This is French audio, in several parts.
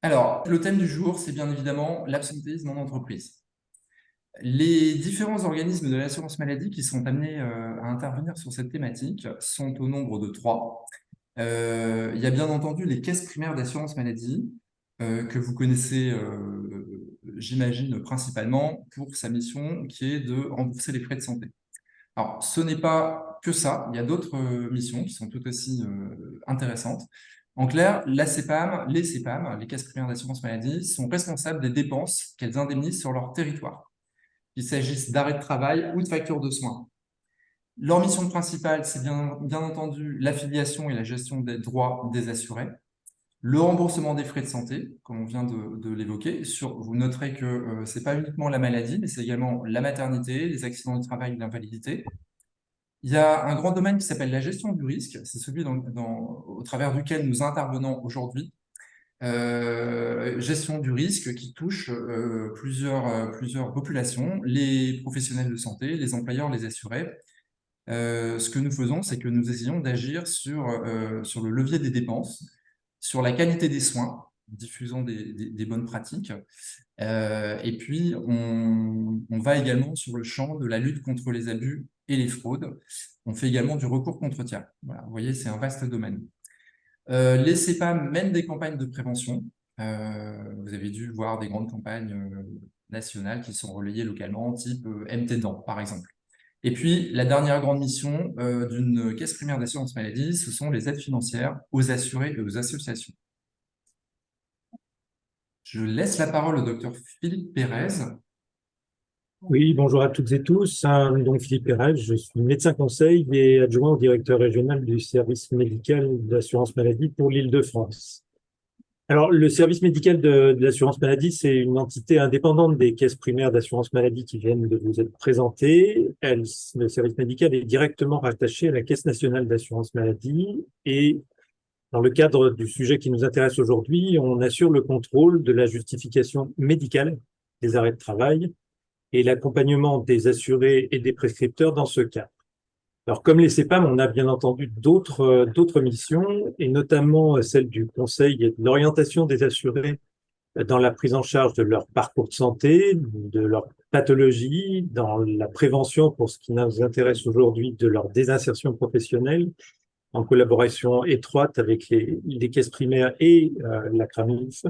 Alors, le thème du jour, c'est bien évidemment l'absentéisme en entreprise. Les différents organismes de l'assurance maladie qui sont amenés à intervenir sur cette thématique sont au nombre de trois. Il y a bien entendu les caisses primaires d'assurance maladie que vous connaissez, j'imagine, principalement pour sa mission qui est de rembourser les frais de santé. Alors, ce n'est pas que ça, il y a d'autres missions qui sont tout aussi intéressantes. En clair, la CEPAM, les CEPAM, les caisses primaires d'assurance maladie, sont responsables des dépenses qu'elles indemnisent sur leur territoire, qu'il s'agisse d'arrêt de travail ou de factures de soins. Leur mission principale, c'est bien entendu l'affiliation et la gestion des droits des assurés, le remboursement des frais de santé, comme on vient de l'évoquer. Vous noterez que ce n'est pas uniquement la maladie, mais c'est également la maternité, les accidents du travail, l'invalidité. Il y a un grand domaine qui s'appelle la gestion du risque. C'est celui au travers duquel nous intervenons aujourd'hui. Gestion du risque qui touche plusieurs populations, les professionnels de santé, les employeurs, les assurés. Ce que nous faisons, c'est que nous essayons d'agir sur le levier des dépenses, sur la qualité des soins, en diffusant des bonnes pratiques. Et puis, on va également sur le champ de la lutte contre les abus et les fraudes. On fait également du recours contre tiers. Voilà, vous voyez, c'est un vaste domaine. Les CEPAM mènent des campagnes de prévention. Vous avez dû voir des grandes campagnes nationales qui sont relayées localement, type MT Dents, par exemple. Et puis, la dernière grande mission d'une caisse primaire d'assurance maladie, ce sont les aides financières aux assurés et aux associations. Je laisse la parole au docteur Philippe Pérez. Oui, bonjour à toutes et tous. Donc Philippe Pérez, je suis médecin conseil et adjoint au directeur régional du service médical d'assurance maladie pour l'Île-de-France. Alors, le service médical de l'assurance maladie, c'est une entité indépendante des caisses primaires d'assurance maladie qui viennent de vous être présentées. Le service médical est directement rattaché à la Caisse nationale d'assurance maladie et dans le cadre du sujet qui nous intéresse aujourd'hui, on assure le contrôle de la justification médicale des arrêts de travail et l'accompagnement des assurés et des prescripteurs dans ce cas. Alors, comme les CEPAM, on a bien entendu d'autres missions, et notamment celle du conseil et de l'orientation des assurés dans la prise en charge de leur parcours de santé, de leur pathologie, dans la prévention pour ce qui nous intéresse aujourd'hui de leur désinsertion professionnelle, en collaboration étroite avec les caisses primaires et la CRAMIF.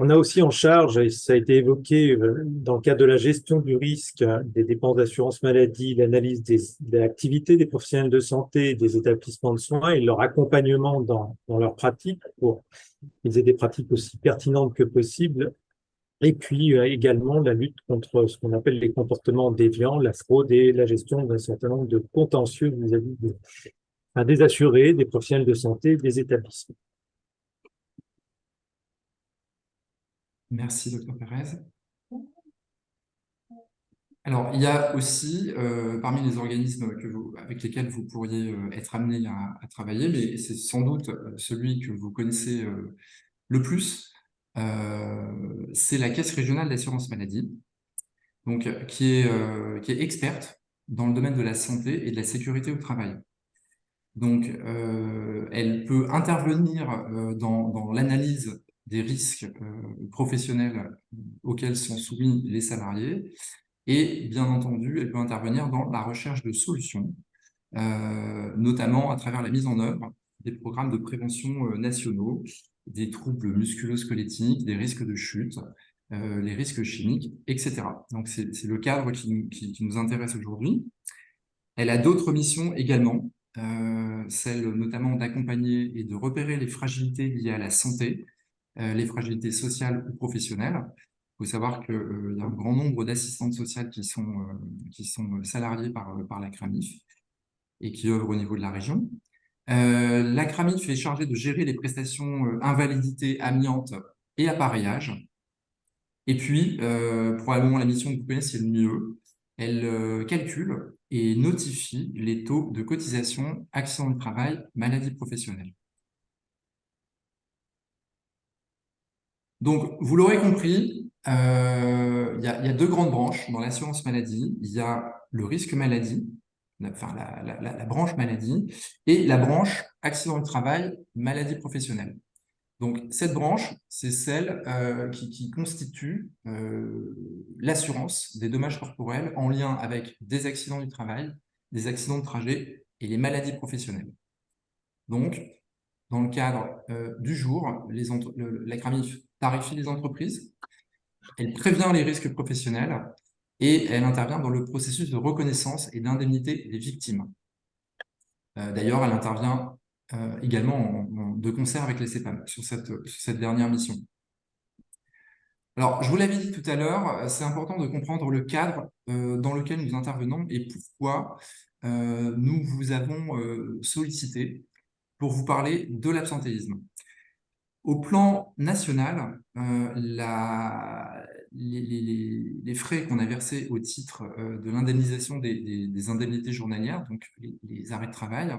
On a aussi en charge, et ça a été évoqué dans le cadre de la gestion du risque des dépenses d'assurance maladie, l'analyse de l'activité des professionnels de santé, des établissements de soins et leur accompagnement dans leurs pratiques pour qu'ils aient des pratiques aussi pertinentes que possible. Et puis également la lutte contre ce qu'on appelle les comportements déviants, la fraude et la gestion d'un certain nombre de contentieux vis-à-vis des assurés, des professionnels de santé, des établissements. Merci, docteur Pérez. Alors, il y a aussi, parmi les organismes avec lesquels vous pourriez être amené à travailler, mais c'est sans doute celui que vous connaissez le plus, c'est la Caisse régionale d'assurance maladie, donc, qui est experte dans le domaine de la santé et de la sécurité au travail. Donc, elle peut intervenir dans l'analyse des risques professionnels auxquels sont soumis les salariés, et bien entendu, elle peut intervenir dans la recherche de solutions, notamment à travers la mise en œuvre des programmes de prévention nationaux, des troubles musculo-squelettiques, des risques de chute, les risques chimiques, etc. Donc, c'est le cadre qui nous intéresse aujourd'hui. Elle a d'autres missions également, celle notamment d'accompagner et de repérer les fragilités liées à la santé, les fragilités sociales ou professionnelles. Il faut savoir qu'il y a un grand nombre d'assistantes sociales qui sont salariées par la CRAMIF et qui œuvrent au niveau de la région. La CRAMIF est chargée de gérer les prestations invalidité, amiante et appareillage. Et puis, probablement la mission que vous connaissez le mieux, elle calcule et notifie les taux de cotisation accident de travail, maladie professionnelle. Donc, vous l'aurez compris, il y a deux grandes branches dans l'assurance maladie. Il y a le risque maladie, enfin la branche maladie, et la branche accident de travail, maladie professionnelle. Donc, cette branche, c'est celle qui constitue l'assurance des dommages corporels en lien avec des accidents du travail, des accidents de trajet et les maladies professionnelles. Donc, dans le cadre du jour, la CRAMIF tarifie les entreprises, elle prévient les risques professionnels et elle intervient dans le processus de reconnaissance et d'indemnité des victimes. D'ailleurs, elle intervient également de concert avec les CEPAM sur cette dernière mission. Alors, je vous l'avais dit tout à l'heure, c'est important de comprendre le cadre dans lequel nous intervenons et pourquoi nous vous avons sollicité pour vous parler de l'absentéisme. Au plan national, les frais qu'on a versés au titre de l'indemnisation des indemnités journalières, donc les arrêts de travail,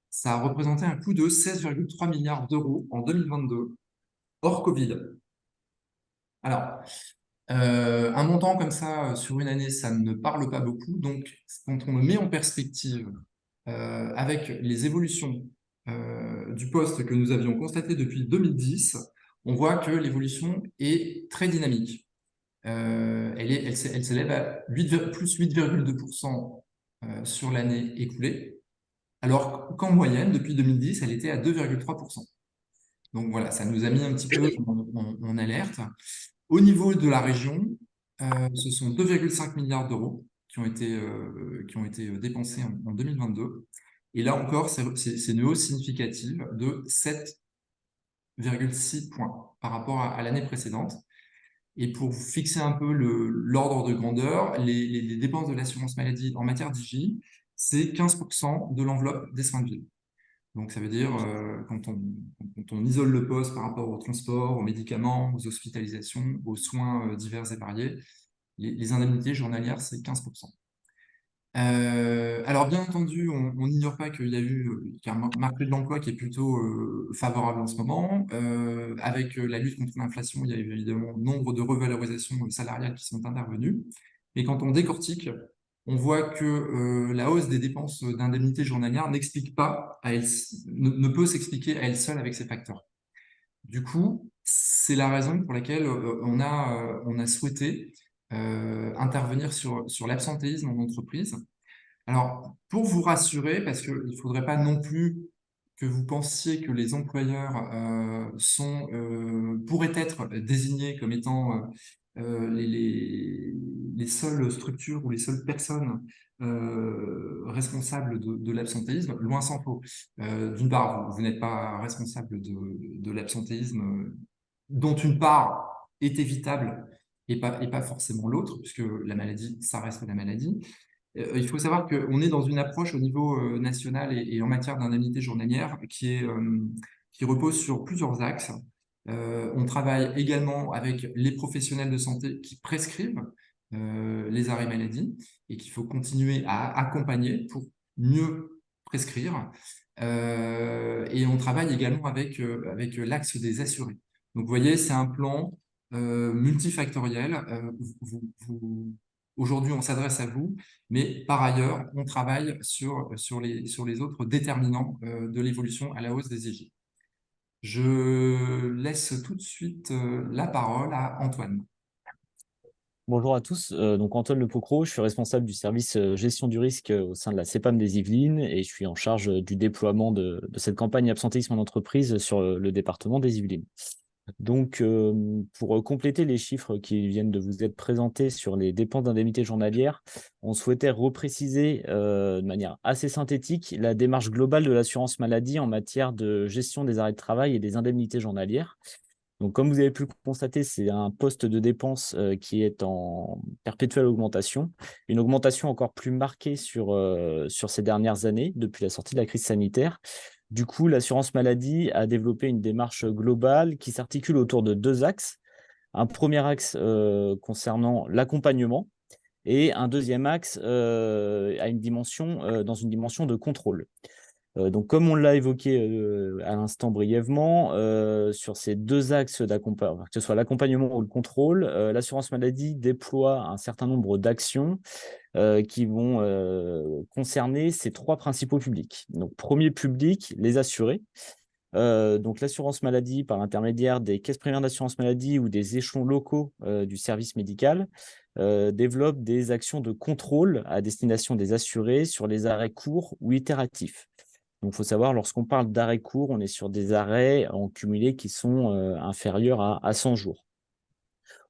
ça a représenté un coût de 16,3 milliards d'euros en 2022, hors Covid. Alors, un montant comme ça sur une année, ça ne parle pas beaucoup. Donc, quand on le met en perspective avec les évolutions du poste que nous avions constaté depuis 2010, on voit que l'évolution est très dynamique. Elle s'élève à plus 8,2% sur l'année écoulée, alors qu'en moyenne, depuis 2010, elle était à 2,3%. Donc voilà, ça nous a mis un petit peu en alerte. Au niveau de la région, ce sont 2,5 milliards d'euros qui ont été dépensés en 2022. Et là encore, c'est une hausse significative de 7,6 points par rapport à l'année précédente. Et pour vous fixer un peu l'ordre de grandeur, les dépenses de l'assurance maladie en matière d'hygiène, c'est 15% de l'enveloppe des soins de ville. Donc, ça veut dire, quand on isole le poste par rapport au transport, aux médicaments, aux hospitalisations, aux soins divers et variés, les indemnités journalières, c'est 15%. Alors, bien entendu, on n'ignore pas qu'il y a un marché de l'emploi qui est plutôt favorable en ce moment. Avec la lutte contre l'inflation, il y a évidemment nombre de revalorisations salariales qui sont intervenues. Mais quand on décortique, on voit que la hausse des dépenses d'indemnité journalière n'explique pas ne peut s'expliquer à elle seule avec ces facteurs. Du coup, c'est la raison pour laquelle on a souhaité intervenir sur l'absentéisme en entreprise. Alors, pour vous rassurer, parce qu'il ne faudrait pas non plus que vous pensiez que les employeurs pourraient être désignés comme étant les seules structures ou les seules personnes responsables de l'absentéisme, loin s'en faut. D'une part, vous n'êtes pas responsable de l'absentéisme, dont une part est évitable et pas forcément l'autre, puisque la maladie, ça reste la maladie. Il faut savoir qu'on est dans une approche au niveau national et en matière d'indemnité journalière qui repose sur plusieurs axes. On travaille également avec les professionnels de santé qui prescrivent les arrêts maladie et qu'il faut continuer à accompagner pour mieux prescrire. Et on travaille également avec l'axe des assurés. Donc, vous voyez, c'est un plan multifactoriel. Aujourd'hui, on s'adresse à vous, mais par ailleurs, on travaille sur les autres déterminants de l'évolution à la hausse des EJ. Je laisse tout de suite la parole à Antoine. Bonjour à tous, donc Antoine Lepocro, je suis responsable du service gestion du risque au sein de la CEPAM des Yvelines et je suis en charge du déploiement de cette campagne absentéisme en entreprise sur le département des Yvelines. Donc, pour compléter les chiffres qui viennent de vous être présentés sur les dépenses d'indemnité journalière, on souhaitait repréciser de manière assez synthétique la démarche globale de l'assurance maladie en matière de gestion des arrêts de travail et des indemnités journalières. Donc, comme vous avez pu le constater, c'est un poste de dépense qui est en perpétuelle augmentation, une augmentation encore plus marquée sur ces dernières années, depuis la sortie de la crise sanitaire. Du coup, l'assurance maladie a développé une démarche globale qui s'articule autour de deux axes. Un premier axe concernant l'accompagnement et un deuxième axe dans une dimension de contrôle. Donc, comme on l'a évoqué à l'instant brièvement, sur ces deux axes d'accompagnement, que ce soit l'accompagnement ou le contrôle, l'assurance maladie déploie un certain nombre d'actions qui vont concerner ces trois principaux publics. Donc, premier public, les assurés. Donc l'assurance maladie, par l'intermédiaire des caisses primaires d'assurance maladie ou des échelons locaux du service médical, développe des actions de contrôle à destination des assurés sur les arrêts courts ou itératifs. Donc, il faut savoir, lorsqu'on parle d'arrêts courts, on est sur des arrêts en cumulé qui sont inférieurs à 100 jours.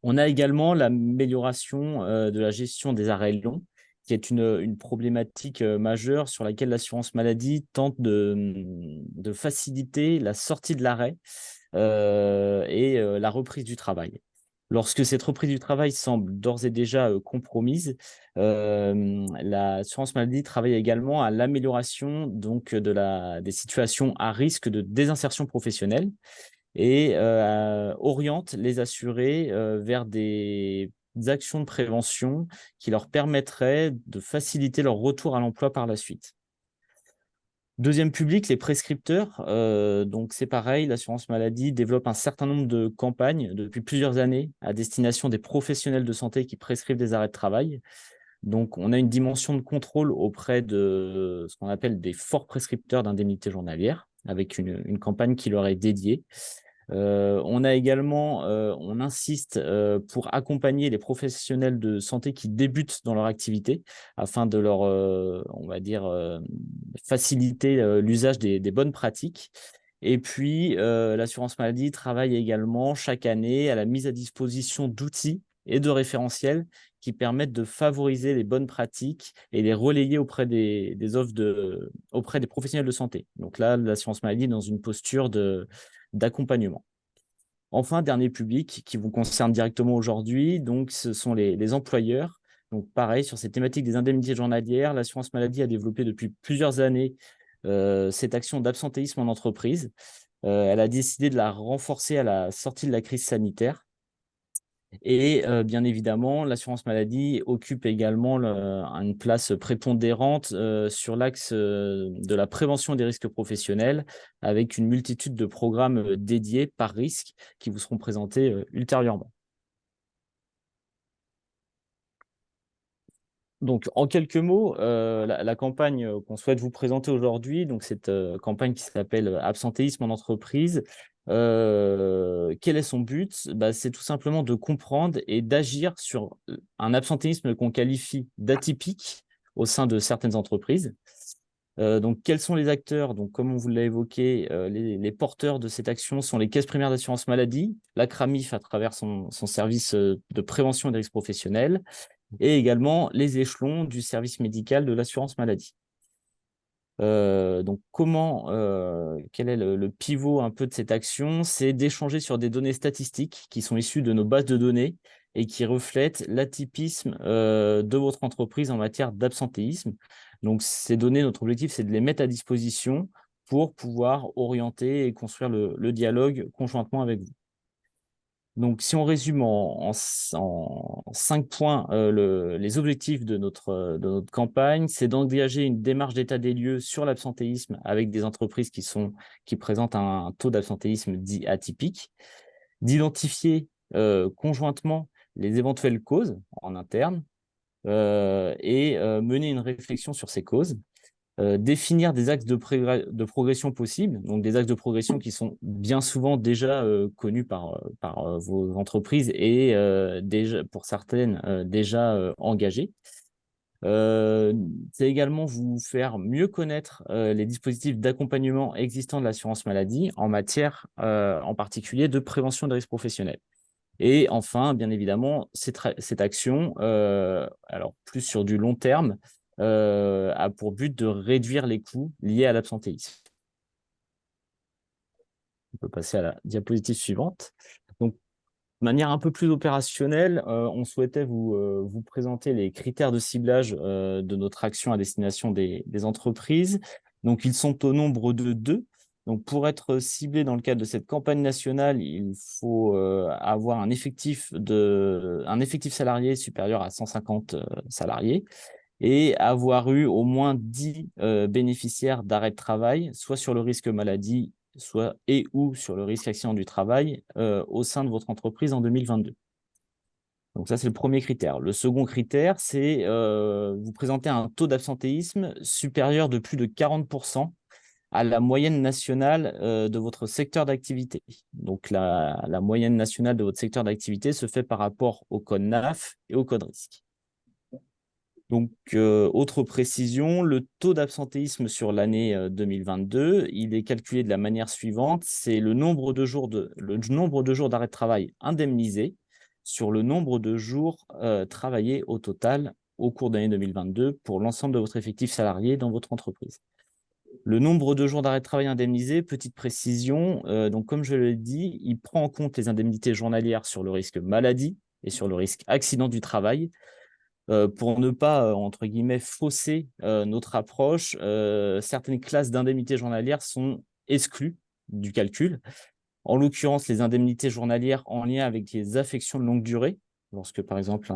On a également l'amélioration de la gestion des arrêts longs, qui est une problématique majeure sur laquelle l'assurance maladie tente de faciliter la sortie de l'arrêt et la reprise du travail. Lorsque cette reprise du travail semble d'ores et déjà compromise, l'assurance maladie travaille également à l'amélioration donc des situations à risque de désinsertion professionnelle et oriente les assurés vers des actions de prévention qui leur permettraient de faciliter leur retour à l'emploi par la suite. Deuxième public, les prescripteurs. Donc, c'est pareil, l'assurance maladie développe un certain nombre de campagnes depuis plusieurs années à destination des professionnels de santé qui prescrivent des arrêts de travail. Donc, on a une dimension de contrôle auprès de ce qu'on appelle des forts prescripteurs d'indemnités journalières, avec une campagne qui leur est dédiée. On a également, on insiste pour accompagner les professionnels de santé qui débutent dans leur activité afin de leur, on va dire, faciliter l'usage des bonnes pratiques. Et puis, l'assurance maladie travaille également chaque année à la mise à disposition d'outils et de référentiels qui permettent de favoriser les bonnes pratiques et les relayer auprès des offres auprès des professionnels de santé. Donc là, l'assurance maladie est dans une posture d'accompagnement. Enfin, dernier public qui vous concerne directement aujourd'hui, donc ce sont les employeurs. Donc pareil, sur ces thématiques des indemnités journalières, l'assurance maladie a développé depuis plusieurs années cette action d'absentéisme en entreprise. Elle a décidé de la renforcer à la sortie de la crise sanitaire. Et bien évidemment, l'assurance maladie occupe également une place prépondérante sur l'axe de la prévention des risques professionnels, avec une multitude de programmes dédiés par risque qui vous seront présentés ultérieurement. Donc, en quelques mots, la campagne qu'on souhaite vous présenter aujourd'hui, donc cette campagne qui s'appelle Absentéisme en entreprise, quel est son but? C'est tout simplement de comprendre et d'agir sur un absentéisme qu'on qualifie d'atypique au sein de certaines entreprises. Donc, quels sont les acteurs? Donc, comme on vous l'a évoqué, les porteurs de cette action sont les caisses primaires d'assurance maladie, la CRAMIF à travers son service de prévention des risques professionnels, et également les échelons du service médical de l'assurance maladie. Donc, quel est le pivot un peu de cette action? C'est d'échanger sur des données statistiques qui sont issues de nos bases de données et qui reflètent l'atypisme de votre entreprise en matière d'absentéisme. Donc, ces données, notre objectif, c'est de les mettre à disposition pour pouvoir orienter et construire le dialogue conjointement avec vous. Donc, si on résume en 5 points les objectifs de notre campagne, c'est d'engager une démarche d'état des lieux sur l'absentéisme avec des entreprises qui présentent un taux d'absentéisme dit atypique, d'identifier conjointement les éventuelles causes en interne et mener une réflexion sur ces causes. Définir des axes de progression possibles, donc des axes de progression qui sont bien souvent déjà connus par vos entreprises et déjà, pour certaines déjà engagées. C'est également vous faire mieux connaître les dispositifs d'accompagnement existants de l'assurance maladie en matière en particulier de prévention des risques professionnels. Et enfin, bien évidemment, cette action, alors plus sur du long terme, a pour but de réduire les coûts liés à l'absentéisme. On peut passer à la diapositive suivante. Donc, de manière un peu plus opérationnelle, on souhaitait vous présenter les critères de ciblage de notre action à destination des entreprises. Donc, ils sont au nombre de 2. Donc, pour être ciblé dans le cadre de cette campagne nationale, il faut avoir un effectif salarié supérieur à 150 salariés et avoir eu au moins 10 bénéficiaires d'arrêt de travail, soit sur le risque maladie, soit ou sur le risque accident du travail au sein de votre entreprise en 2022. Donc ça, c'est le premier critère. Le second critère, c'est vous présenter un taux d'absentéisme supérieur de plus de 40% à la moyenne nationale de votre secteur d'activité. Donc, la moyenne nationale de votre secteur d'activité se fait par rapport au code NAF et au code risque. Donc, autre précision, le taux d'absentéisme sur l'année 2022, il est calculé de la manière suivante, c'est le nombre de jours d'arrêt de travail indemnisés sur le nombre de jours travaillés au total au cours de l'année 2022 pour l'ensemble de votre effectif salarié dans votre entreprise. Le nombre de jours d'arrêt de travail indemnisés, petite précision, donc comme je l'ai dit, il prend en compte les indemnités journalières sur le risque maladie et sur le risque accident du travail. Pour ne pas, entre guillemets, fausser notre approche, certaines classes d'indemnités journalières sont exclues du calcul. En l'occurrence, les indemnités journalières en lien avec les affections de longue durée, lorsque, par exemple,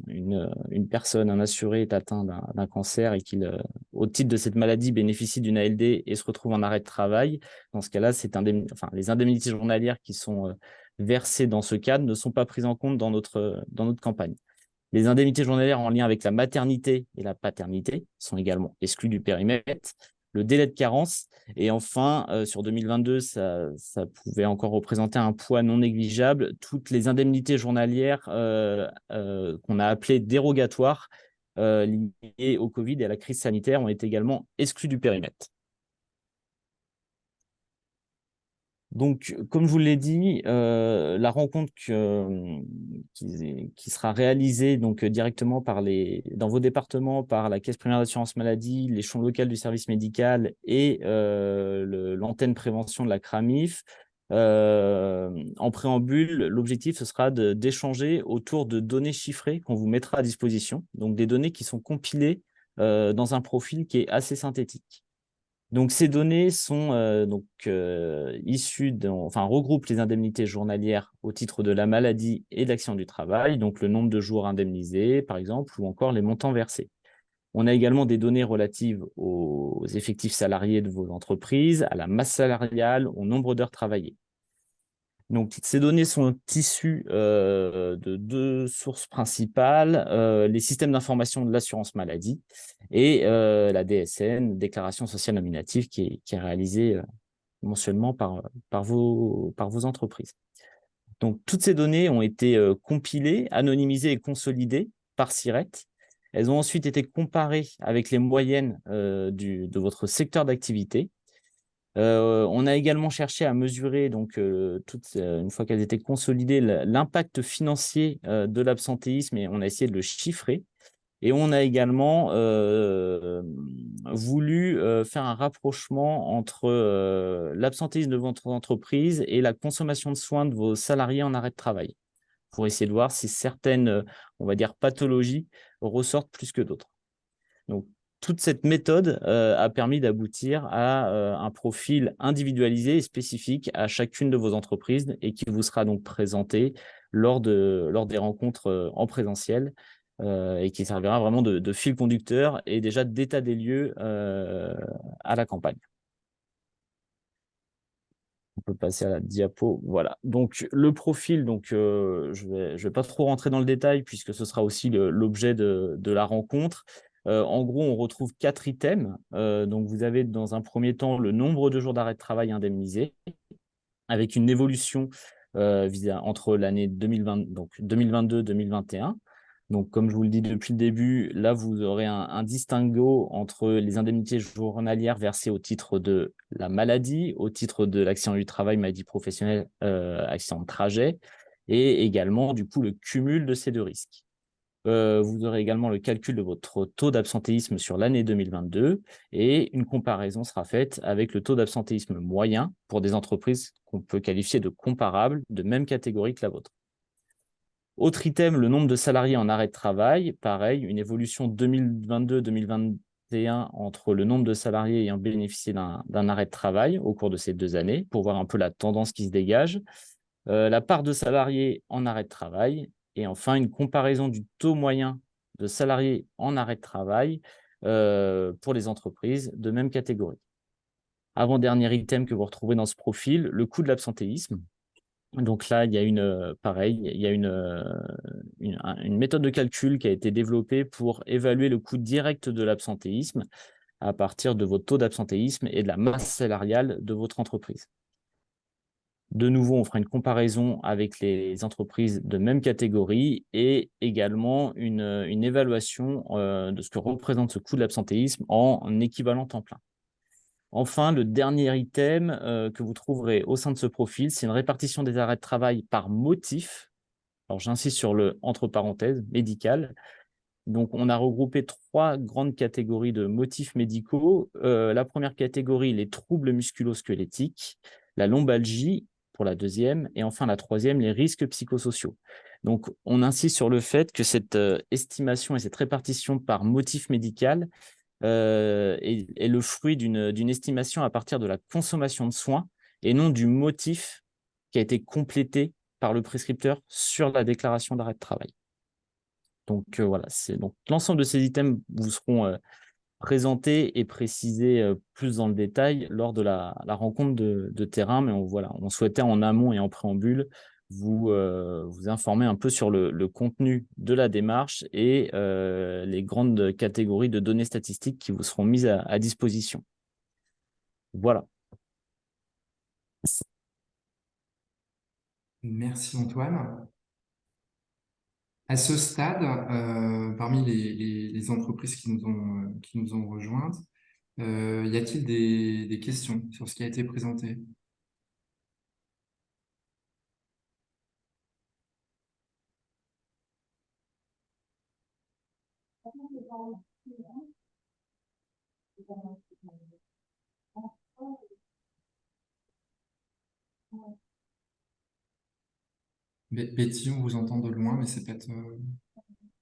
une personne, un assuré est atteint d'un cancer et qu'il, au titre de cette maladie, bénéficie d'une ALD et se retrouve en arrêt de travail, dans ce cas-là, les indemnités journalières qui sont versées dans ce cadre ne sont pas prises en compte dans notre campagne. Les indemnités journalières en lien avec la maternité et la paternité sont également exclues du périmètre. Le délai de carence, et enfin, sur 2022, ça pouvait encore représenter un poids non négligeable. Toutes les indemnités journalières qu'on a appelées dérogatoires liées au Covid et à la crise sanitaire ont été également exclues du périmètre. Donc, comme je vous l'ai dit, la rencontre qui sera réalisée donc, directement dans vos départements par la Caisse primaire d'assurance maladie, l'échelon local du service médical et l'antenne prévention de la CRAMIF. En préambule, l'objectif, ce sera d'échanger autour de données chiffrées qu'on vous mettra à disposition, donc des données qui sont compilées dans un profil qui est assez synthétique. Donc, ces données sont regroupent les indemnités journalières au titre de la maladie et d'accident du travail, donc le nombre de jours indemnisés, par exemple, ou encore les montants versés. On a également des données relatives aux effectifs salariés de vos entreprises, à la masse salariale, au nombre d'heures travaillées. Donc, ces données sont issues de deux sources principales, les systèmes d'information de l'assurance maladie et la DSN, déclaration sociale nominative, qui est réalisée mensuellement par vos entreprises. Donc, toutes ces données ont été compilées, anonymisées et consolidées par SIRET. Elles ont ensuite été comparées avec les moyennes de votre secteur d'activité. On a également cherché à mesurer, donc, une fois qu'elles étaient consolidées, l'impact financier de l'absentéisme et on a essayé de le chiffrer. Et on a également voulu faire un rapprochement entre l'absentéisme de votre entreprise et la consommation de soins de vos salariés en arrêt de travail, pour essayer de voir si certaines, on va dire, pathologies ressortent plus que d'autres. Donc, toute cette méthode a permis d'aboutir à un profil individualisé et spécifique à chacune de vos entreprises et qui vous sera donc présenté lors des rencontres en présentiel et qui servira vraiment de fil conducteur et déjà d'état des lieux à la campagne. On peut passer à la diapo. Voilà. Donc, le profil, donc, je vais pas trop rentrer dans le détail puisque ce sera aussi l'objet de la rencontre. En gros, on retrouve 4 items. Donc, vous avez dans un premier temps le nombre de jours d'arrêt de travail indemnisés avec une évolution entre l'année 2022-2021. Donc, comme je vous le dis depuis le début, là, vous aurez un distinguo entre les indemnités journalières versées au titre de la maladie, au titre de l'accident du travail, maladie professionnelle, accident de trajet, et également, du coup, le cumul de ces deux risques. Vous aurez également le calcul de votre taux d'absentéisme sur l'année 2022 et une comparaison sera faite avec le taux d'absentéisme moyen pour des entreprises qu'on peut qualifier de comparables, de même catégorie que la vôtre. Autre item, le nombre de salariés en arrêt de travail. Pareil, une évolution 2022-2021 entre le nombre de salariés ayant bénéficié d'un arrêt de travail au cours de ces 2 années pour voir un peu la tendance qui se dégage. La part de salariés en arrêt de travail. Et enfin, une comparaison du taux moyen de salariés en arrêt de travail pour les entreprises de même catégorie. Avant-dernier item que vous retrouvez dans ce profil, le coût de l'absentéisme. Donc là, il y a une méthode de calcul qui a été développée pour évaluer le coût direct de l'absentéisme à partir de votre taux d'absentéisme et de la masse salariale de votre entreprise. De nouveau, on fera une comparaison avec les entreprises de même catégorie et également une évaluation de ce que représente ce coût de l'absentéisme en équivalent temps plein. Enfin, le dernier item que vous trouverez au sein de ce profil, c'est une répartition des arrêts de travail par motif. Alors, j'insiste sur le entre parenthèses médical. Donc, on a regroupé 3 grandes catégories de motifs médicaux. La première catégorie, les troubles musculo-squelettiques, la lombalgie pour la deuxième, et enfin la troisième, les risques psychosociaux. Donc, on insiste sur le fait que cette estimation et cette répartition par motif médical est le fruit d'une estimation à partir de la consommation de soins et non du motif qui a été complété par le prescripteur sur la déclaration d'arrêt de travail. Donc voilà, donc l'ensemble de ces items vous seront présentés et précisés plus dans le détail lors de la rencontre de terrain, mais on souhaitait en amont et en préambule vous informer un peu sur le contenu de la démarche et les grandes catégories de données statistiques qui vous seront mises à disposition. Voilà. Merci Antoine. À ce stade, parmi les entreprises qui nous ont rejointes, y a-t-il des questions sur ce qui a été présenté? Betty, on vous entend de loin, mais c'est peut-être...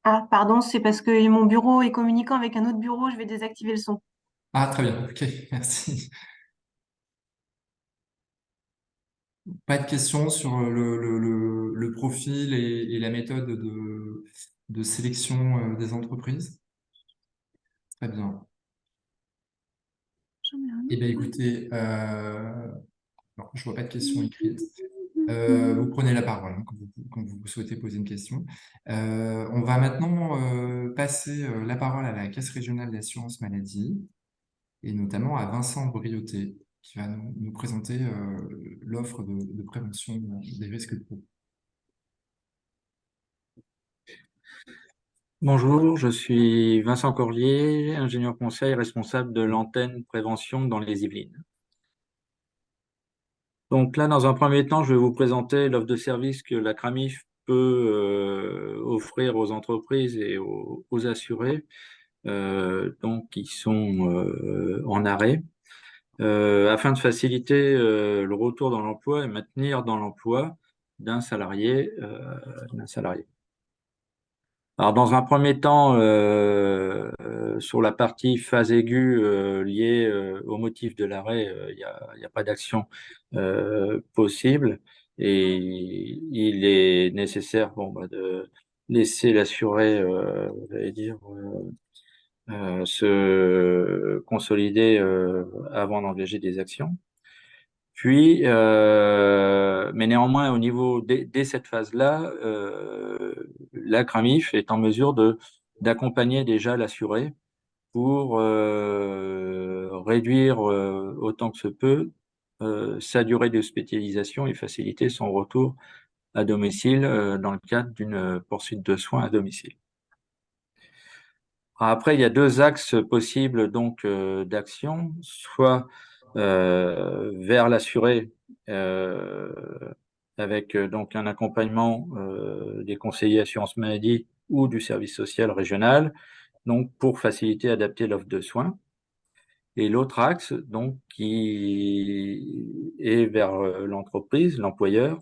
Ah, pardon, c'est parce que mon bureau est communicant avec un autre bureau, je vais désactiver le son. Ah, très bien, ok, merci. Pas de questions sur le profil et la méthode de sélection des entreprises? Très bien. Eh bien, écoutez, non, je vois pas de questions écrites. Vous prenez la parole hein, quand vous souhaitez poser une question. On va maintenant passer la parole à la Caisse régionale d'assurance maladie et notamment à Vincent Briotet qui va nous présenter l'offre de prévention des risques pro. Bonjour, je suis Vincent Corlier, ingénieur conseil responsable de l'antenne prévention dans les Yvelines. Donc là, dans un premier temps, je vais vous présenter l'offre de service que la CRAMIF peut offrir aux entreprises et aux assurés donc qui sont en arrêt afin de faciliter le retour dans l'emploi et maintenir dans l'emploi d'un salarié. Alors, dans un premier temps, sur la partie phase aiguë liée au motif de l'arrêt, il n'y a pas d'action possible et il est nécessaire de laisser l'assuré, j'allais dire, se consolider avant d'engager des actions. Puis, mais néanmoins, au niveau dès cette phase-là, la CRAMIF est en mesure d'accompagner déjà l'assuré pour réduire autant que se peut sa durée de spécialisation et faciliter son retour à domicile dans le cadre d'une poursuite de soins à domicile. Après, il y a 2 axes possibles donc d'action, soit vers l'assuré avec donc un accompagnement des conseillers assurance maladie ou du service social régional, donc pour faciliter et adapter l'offre de soins. Et l'autre axe, donc, qui est vers l'entreprise, l'employeur,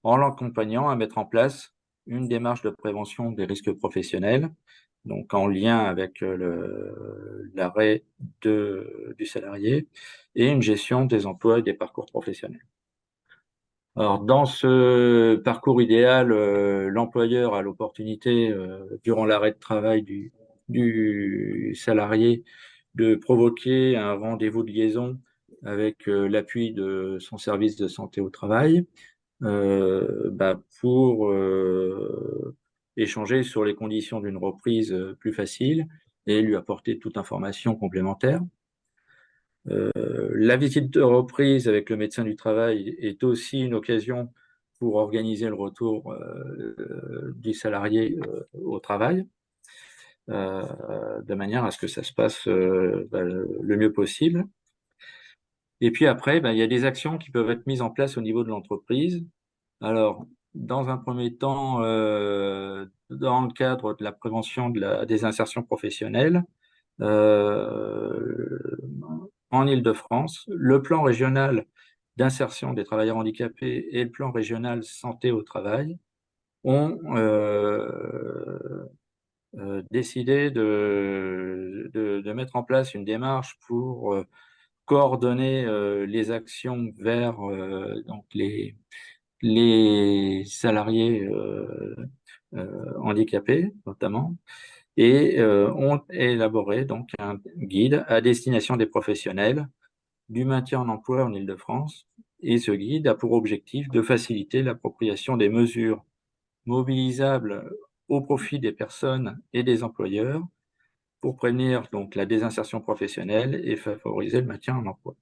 en l'accompagnant à mettre en place une démarche de prévention des risques professionnels, donc en lien avec l'arrêt du salarié et une gestion des emplois et des parcours professionnels. Alors, dans ce parcours idéal, l'employeur a l'opportunité, durant l'arrêt de travail du salarié, de provoquer un rendez-vous de liaison avec l'appui de son service de santé au travail pour échanger sur les conditions d'une reprise plus facile et lui apporter toute information complémentaire. La visite de reprise avec le médecin du travail est aussi une occasion pour organiser le retour du salarié au travail, de manière à ce que ça se passe le mieux possible. Et puis après, il y a des actions qui peuvent être mises en place au niveau de l'entreprise. Alors, dans un premier temps, dans le cadre de la prévention des insertions professionnelles, en Île-de-France, le plan régional d'insertion des travailleurs handicapés et le plan régional santé au travail ont décidé de mettre en place une démarche pour coordonner les actions vers donc les salariés handicapés notamment, et ont élaboré donc un guide à destination des professionnels du maintien en emploi en Île-de-France. Et ce guide a pour objectif de faciliter l'appropriation des mesures mobilisables au profit des personnes et des employeurs pour prévenir donc la désinsertion professionnelle et favoriser le maintien en emploi.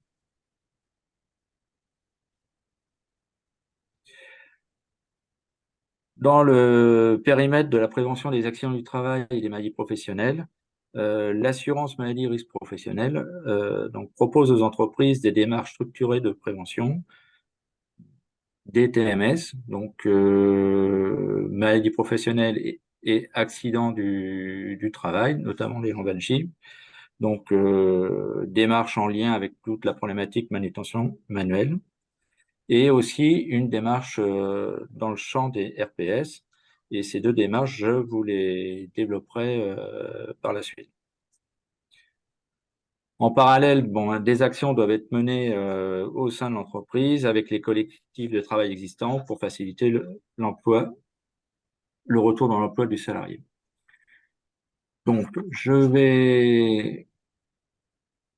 Dans le périmètre de la prévention des accidents du travail et des maladies professionnelles, l'assurance maladie risque professionnel donc propose aux entreprises des démarches structurées de prévention, des TMS, donc maladies professionnelles et accidents du travail, notamment les lombalgies. Donc démarches en lien avec toute la problématique manutention manuelle, et aussi une démarche dans le champ des RPS. Et ces deux démarches, je vous les développerai par la suite. En parallèle, des actions doivent être menées au sein de l'entreprise avec les collectifs de travail existants pour faciliter l'emploi, le retour dans l'emploi du salarié. Donc,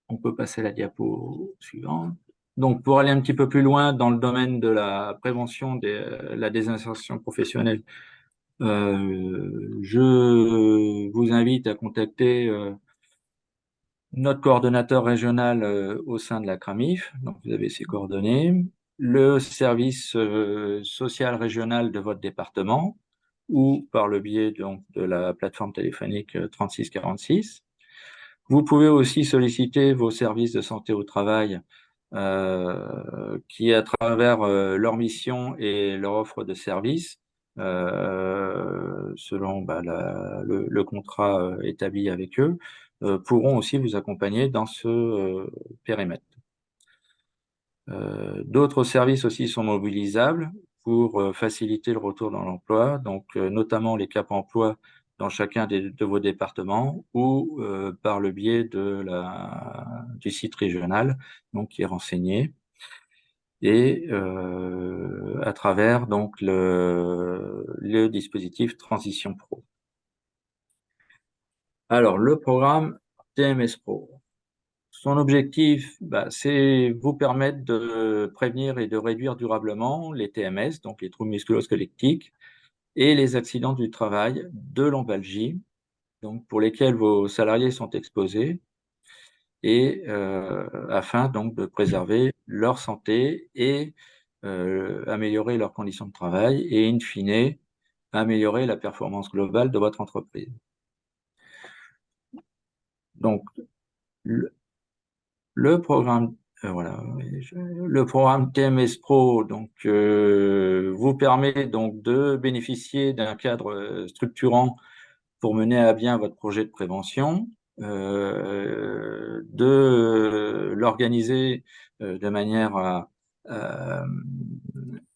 on peut passer à la diapo suivante. Donc, pour aller un petit peu plus loin dans le domaine de la prévention de la désinsertion professionnelle, je vous invite à contacter notre coordonnateur régional au sein de la CRAMIF. Donc, vous avez ses coordonnées, le service social régional de votre département ou par le biais donc, de la plateforme téléphonique 3646. Vous pouvez aussi solliciter vos services de santé au travail qui, à travers leur mission et leur offre de services, selon le contrat établi avec eux, pourront aussi vous accompagner dans ce périmètre. D'autres services aussi sont mobilisables pour faciliter le retour dans l'emploi, donc notamment les Cap Emploi dans chacun de vos départements ou par le biais du site régional, donc qui est renseigné, et à travers donc le dispositif Transition Pro. Alors, le programme TMS Pro. Son objectif, c'est vous permettre de prévenir et de réduire durablement les TMS, donc les troubles musculo-squelettiques, et les accidents du travail de lombalgie, donc pour lesquels vos salariés sont exposés, et afin donc de préserver leur santé et améliorer leurs conditions de travail et, in fine, améliorer la performance globale de votre entreprise. Donc, le programme TMS Pro donc, vous permet donc de bénéficier d'un cadre structurant pour mener à bien votre projet de prévention, de l'organiser de manière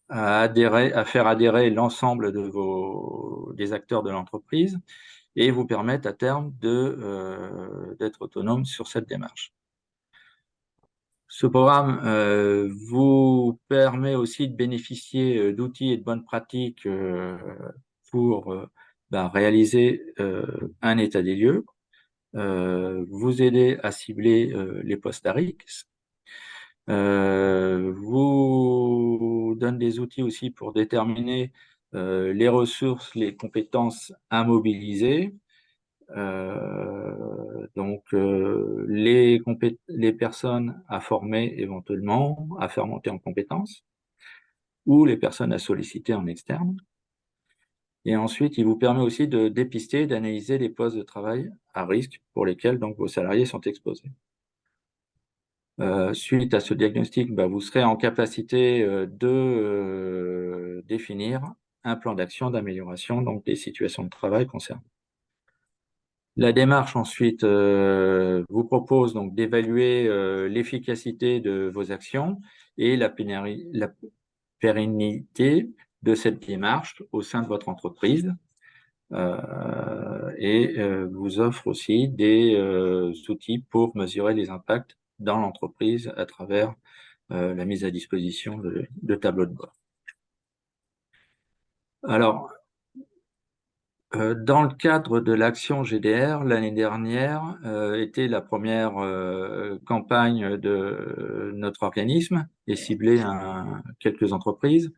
à faire adhérer l'ensemble des acteurs de l'entreprise et vous permettre à terme d'être autonome sur cette démarche. Ce programme vous permet aussi de bénéficier d'outils et de bonnes pratiques pour réaliser un état des lieux, vous aider à cibler les postes à risque, vous donne des outils aussi pour déterminer les ressources, les compétences à mobiliser, Donc, les personnes à former éventuellement, à faire monter en compétences, ou les personnes à solliciter en externe. Et ensuite, il vous permet aussi de dépister, d'analyser les postes de travail à risque pour lesquels donc vos salariés sont exposés. Suite à ce diagnostic, vous serez en capacité de définir un plan d'action d'amélioration donc des situations de travail concernées. La démarche ensuite vous propose donc d'évaluer l'efficacité de vos actions et la pérennité de cette démarche au sein de votre entreprise. Vous offre aussi des outils pour mesurer les impacts dans l'entreprise à travers la mise à disposition de tableaux de bord. Alors, dans le cadre de l'action GDR, l'année dernière était la première campagne de notre organisme et ciblée à quelques entreprises.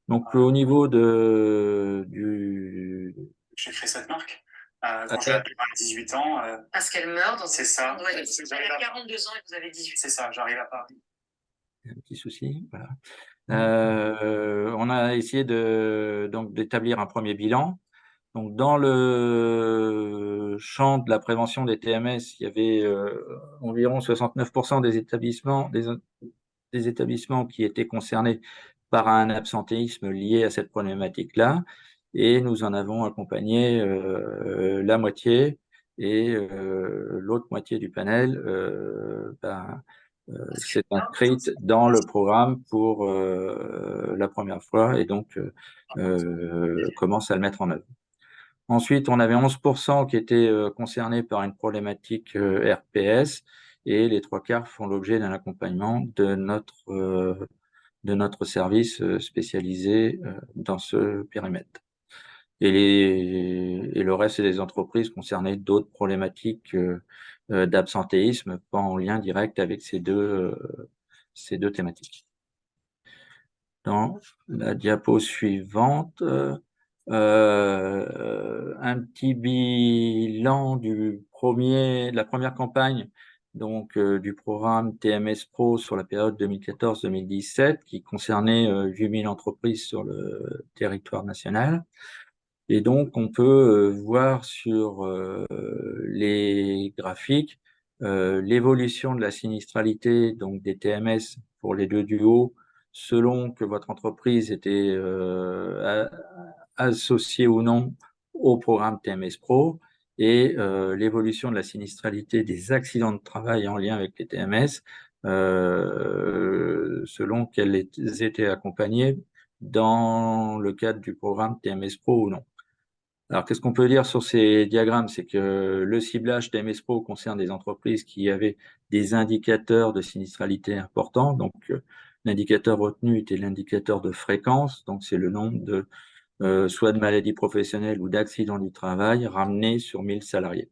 Donc, au niveau du... J'ai créé cette marque quand j'avais 18 ans. Parce qu'elle meurt, donc c'est ça. Vous avez 42 ans et vous avez 18. C'est ça, j'arrive à Paris. Un petit souci, voilà. On a essayé donc d'établir un premier bilan. Donc, dans le champ de la prévention des TMS, il y avait environ 69% des établissements qui étaient concernés par un absentéisme lié à cette problématique-là, et nous en avons accompagné la moitié, et l'autre moitié du panel s'est inscrite dans le programme pour la première fois, et donc commence à le mettre en œuvre. Ensuite, on avait 11% qui étaient concernés par une problématique RPS, et les 3/4 font l'objet d'un accompagnement de notre service spécialisé dans ce périmètre. Et le reste, c'est des entreprises concernées d'autres problématiques d'absentéisme, pas en lien direct avec ces deux thématiques. Dans la diapo suivante, un petit bilan de la première campagne donc du programme TMS Pro sur la période 2014-2017 qui concernait 8000 entreprises sur le territoire national. Et donc, on peut voir sur les graphiques l'évolution de la sinistralité donc des TMS pour les deux du haut, selon que votre entreprise était associée ou non au programme TMS Pro, et l'évolution de la sinistralité des accidents de travail en lien avec les TMS, selon qu'elles étaient accompagnées dans le cadre du programme TMS Pro ou non. Alors, qu'est-ce qu'on peut dire sur ces diagrammes? C'est que le ciblage TMS Pro concerne des entreprises qui avaient des indicateurs de sinistralité importants. Donc, l'indicateur retenu était l'indicateur de fréquence. Donc, c'est le nombre de soit de maladies professionnelles ou d'accidents du travail ramenés sur 1000 salariés.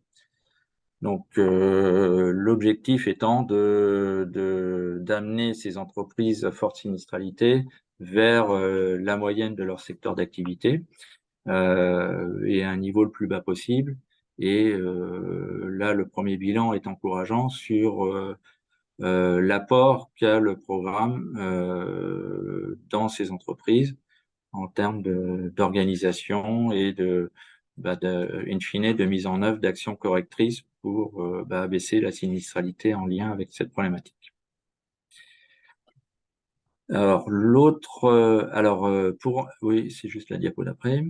Donc, l'objectif étant d'amener ces entreprises à forte sinistralité vers la moyenne de leur secteur d'activité. Et à un niveau le plus bas possible. Et là, le premier bilan est encourageant sur l'apport qu'a le programme dans ces entreprises en termes d'organisation et in fine, de mise en œuvre d'actions correctrices pour abaisser la sinistralité en lien avec cette problématique. Alors, oui, c'est juste la diapo d'après.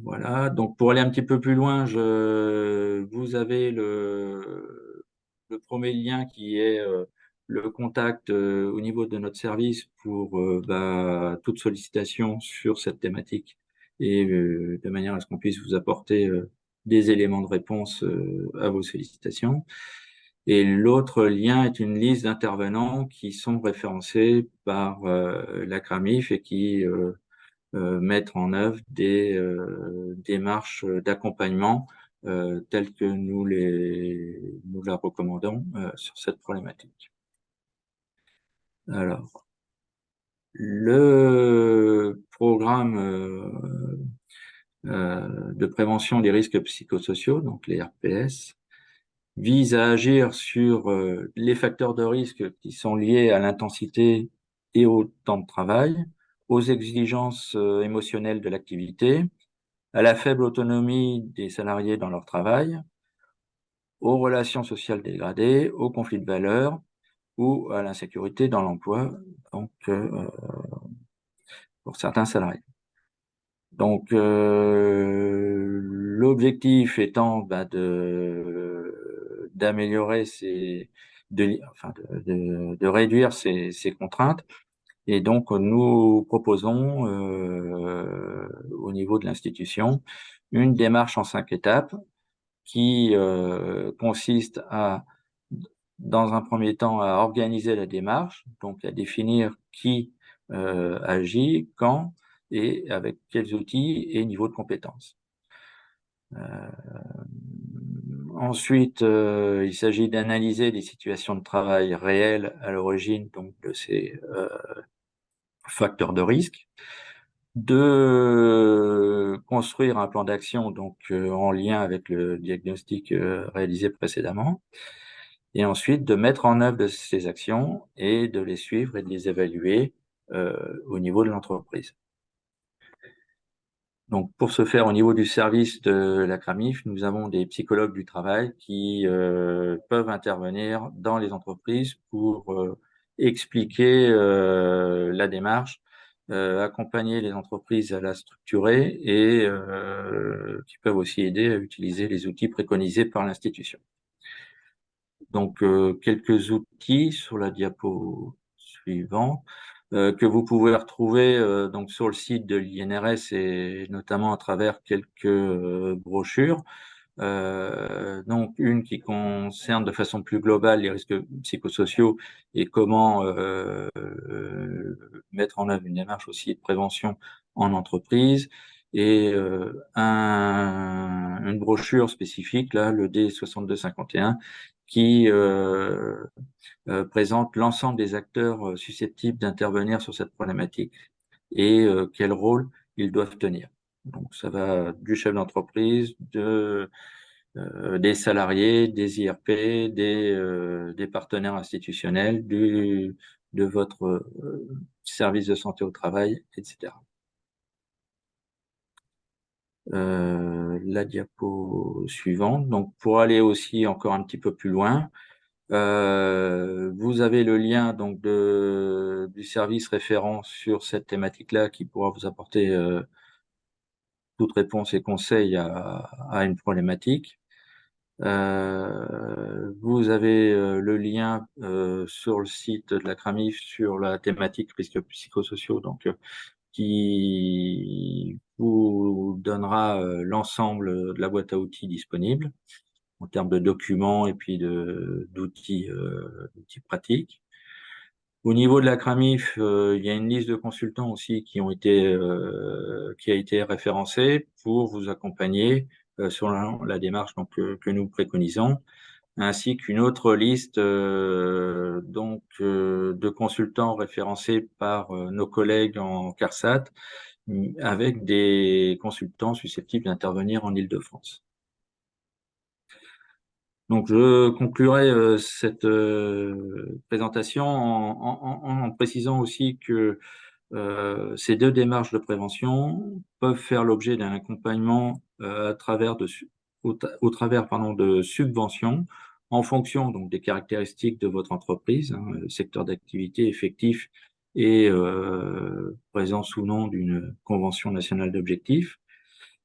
Voilà, donc pour aller un petit peu plus loin, vous avez le premier lien qui est le contact au niveau de notre service pour toute sollicitation sur cette thématique, et de manière à ce qu'on puisse vous apporter des éléments de réponse à vos sollicitations. Et l'autre lien est une liste d'intervenants qui sont référencés par la CRAMIF et qui mettre en œuvre des démarches d'accompagnement telles que nous la recommandons sur cette problématique. Alors, le programme de prévention des risques psychosociaux, donc les RPS, vise à agir sur les facteurs de risque qui sont liés à l'intensité et au temps de travail, aux exigences émotionnelles de l'activité, à la faible autonomie des salariés dans leur travail, aux relations sociales dégradées, aux conflits de valeurs ou à l'insécurité dans l'emploi, donc pour certains salariés. Donc, l'objectif étant d'améliorer de réduire ces contraintes. Et donc, nous proposons au niveau de l'institution une démarche en 5 étapes qui consiste dans un premier temps, à organiser la démarche, donc à définir qui agit, quand et avec quels outils et niveau de compétences. Ensuite, il s'agit d'analyser les situations de travail réelles à l'origine donc de ces facteurs de risque, de construire un plan d'action donc en lien avec le diagnostic réalisé précédemment, et ensuite de mettre en œuvre de ces actions et de les suivre et de les évaluer au niveau de l'entreprise. Donc, pour ce faire, au niveau du service de la CRAMIF, nous avons des psychologues du travail qui peuvent intervenir dans les entreprises pour expliquer la démarche, accompagner les entreprises à la structurer et qui peuvent aussi aider à utiliser les outils préconisés par l'institution. Donc, quelques outils sur la diapo suivante que vous pouvez retrouver donc sur le site de l'INRS et notamment à travers quelques brochures. Donc, une qui concerne de façon plus globale les risques psychosociaux et comment mettre en œuvre une démarche aussi de prévention en entreprise. Et une brochure spécifique, là, le D6251, qui présente l'ensemble des acteurs susceptibles d'intervenir sur cette problématique et quel rôle ils doivent tenir. Donc, ça va du chef d'entreprise, des salariés, des IRP, des partenaires institutionnels, de votre service de santé au travail, etc. La diapo suivante. Donc, pour aller aussi encore un petit peu plus loin, vous avez le lien donc du service référent sur cette thématique-là qui pourra vous apporter toute réponse et conseil à une problématique. Vous avez le lien sur le site de la CRAMIF sur la thématique risques psychosociaux, donc qui vous donnera l'ensemble de la boîte à outils disponible en termes de documents et puis d'outils pratiques. Au niveau de la CRAMIF, il y a une liste de consultants aussi qui a été référencée pour vous accompagner sur la démarche donc, que nous préconisons, ainsi qu'une autre liste de consultants référencés par nos collègues en CARSAT, avec des consultants susceptibles d'intervenir en Île-de-France. Donc, je conclurai cette présentation en précisant aussi que ces deux démarches de prévention peuvent faire l'objet d'un accompagnement au travers de subventions en fonction donc des caractéristiques de votre entreprise, hein, le secteur d'activité effectif et présence ou non d'une convention nationale d'objectifs.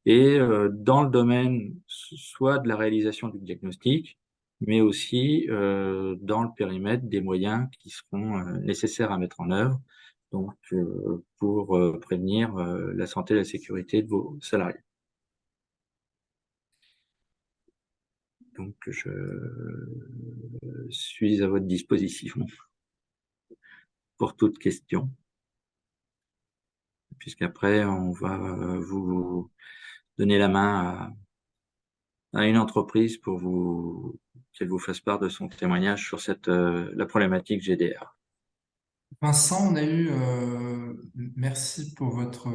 Et dans le domaine soit de la réalisation du diagnostic, mais aussi dans le périmètre des moyens qui seront nécessaires à mettre en œuvre, donc pour prévenir la santé et la sécurité de vos salariés. Donc, je suis à votre disposition pour toute question, puisqu'après, on va vous donner la main à une entreprise pour qu'elle vous fasse part de son témoignage sur la problématique GDR. Vincent, merci pour votre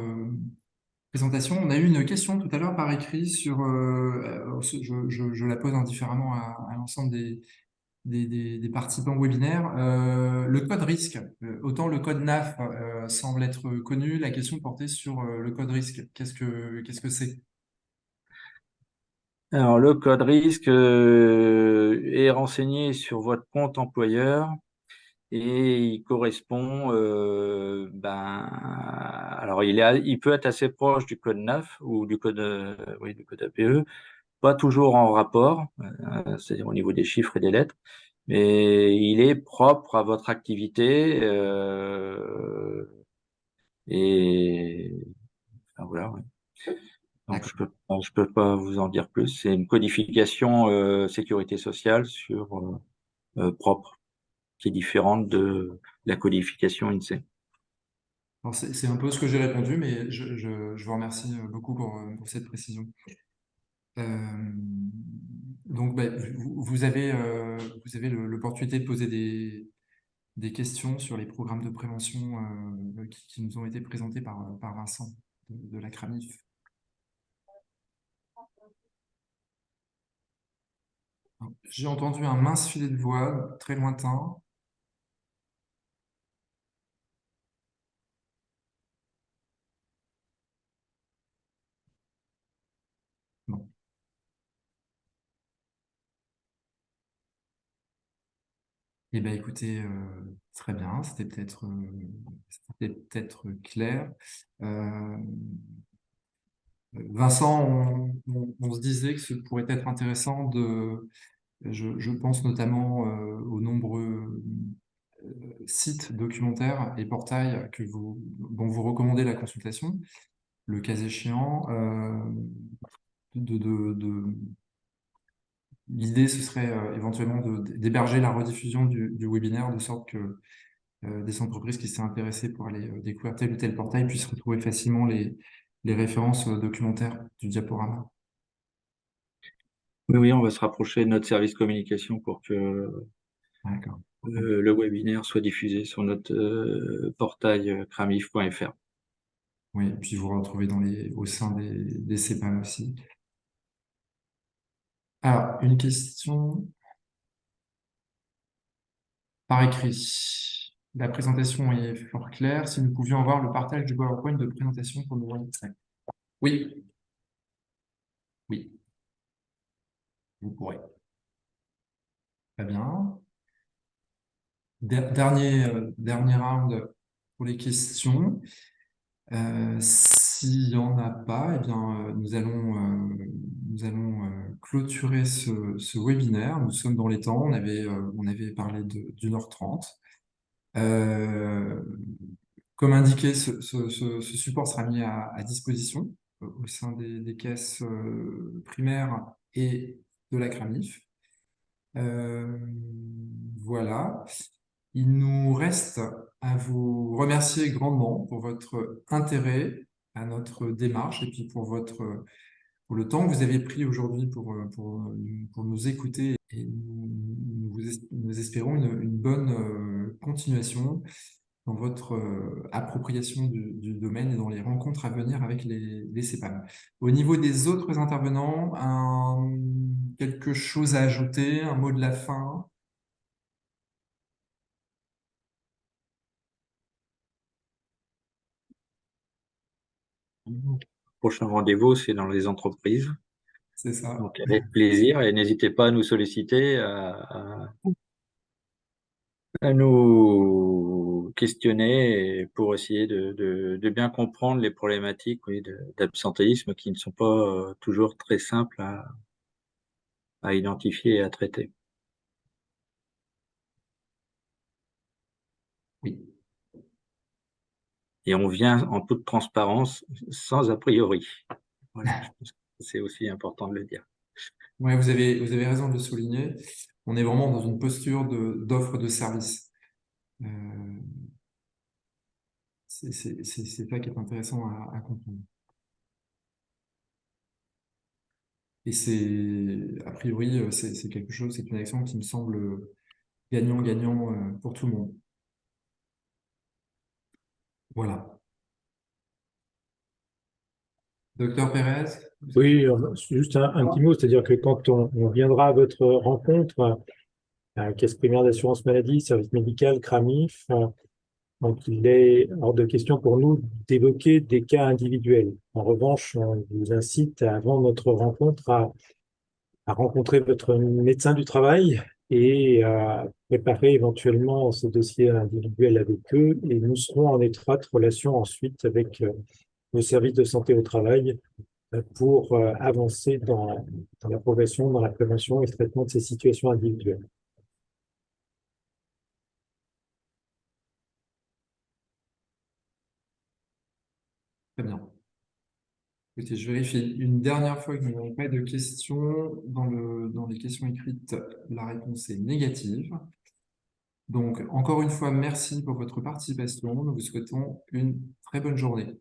présentation. On a eu une question tout à l'heure par écrit sur, je la pose indifféremment à l'ensemble des participants au webinaire. Le code risque, autant le code NAF semble être connu, la question portait sur le code risque. Qu'est-ce que c'est? Alors, le code risque est renseigné sur votre compte employeur et il correspond, alors il peut être assez proche du code NAF ou du code, oui, du code APE, pas toujours en rapport, c'est-à-dire au niveau des chiffres et des lettres, mais il est propre à votre activité et enfin, voilà. Ouais. Donc je peux pas vous en dire plus. C'est une codification sécurité sociale sur propre, qui est différente de la codification INSEE. Alors, c'est un peu ce que j'ai répondu, mais je vous remercie beaucoup pour cette précision. Donc, vous avez l'opportunité de poser des questions sur les programmes de prévention qui nous ont été présentés par Vincent de la CRAMIF. J'ai entendu un mince filet de voix très lointain. Bon. Eh bien, écoutez, très bien, c'était peut-être clair. Vincent, on se disait que ce pourrait être intéressant je pense notamment aux nombreux sites documentaires et portails dont vous recommandez la consultation, le cas échéant. L'idée, ce serait éventuellement d'héberger la rediffusion du webinaire de sorte que des entreprises qui seraient intéressées pour aller découvrir tel ou tel portail puissent retrouver facilement les références documentaires du diaporama. Oui, on va se rapprocher de notre service communication pour que D'accord. le webinaire soit diffusé sur notre portail cramif.fr. Oui, et puis vous retrouvez au sein des CEPAM aussi. Alors, une question par écrit. La présentation est fort claire. Si nous pouvions avoir le partage du PowerPoint de présentation pour nous rendre. Oui, oui, vous pourrez. Très bien. Dernier round pour les questions. S'il n'y en a pas, eh bien, nous allons clôturer ce webinaire. Nous sommes dans les temps. On avait parlé d'1h30. Comme indiqué, ce support sera mis à disposition au sein des caisses primaires et de la CRAMIF. Voilà. Il nous reste à vous remercier grandement pour votre intérêt à notre démarche et puis pour le temps que vous avez pris aujourd'hui pour nous écouter et nous espérons une bonne continuation dans votre appropriation du domaine et dans les rencontres à venir avec les CEPAM. Au niveau des autres intervenants, quelque chose à ajouter, un mot de la fin? Prochain rendez-vous, c'est dans les entreprises. C'est ça. Donc, avec plaisir, et n'hésitez pas à nous solliciter, à nous questionner pour essayer de bien comprendre les problématiques, oui, d'absentéisme qui ne sont pas toujours très simples à identifier et à traiter. Oui. Et on vient en toute transparence, sans a priori. Voilà, je pense que c'est aussi important de le dire. Ouais, vous avez raison de le souligner. On est vraiment dans une posture d'offre de service. C'est ça qui est intéressant à comprendre. Et a priori, c'est quelque chose, c'est une action qui me semble gagnant-gagnant pour tout le monde. Voilà. Docteur Pérez? Oui, juste un petit mot, c'est-à-dire que quand on viendra à votre rencontre, caisse primaire d'assurance maladie, service médical, CRAMIF, donc il est hors de question pour nous d'évoquer des cas individuels. En revanche, on vous incite avant notre rencontre à rencontrer votre médecin du travail et à préparer éventuellement ce dossier individuel avec eux. Et nous serons en étroite relation ensuite avec nos services de santé au travail pour avancer dans la progression, dans la prévention et le traitement de ces situations individuelles. Très bien. Écoutez, je vérifie une dernière fois que nous n'avons pas de questions. Dans les questions écrites, la réponse est négative. Donc, encore une fois, merci pour votre participation. Nous vous souhaitons une très bonne journée.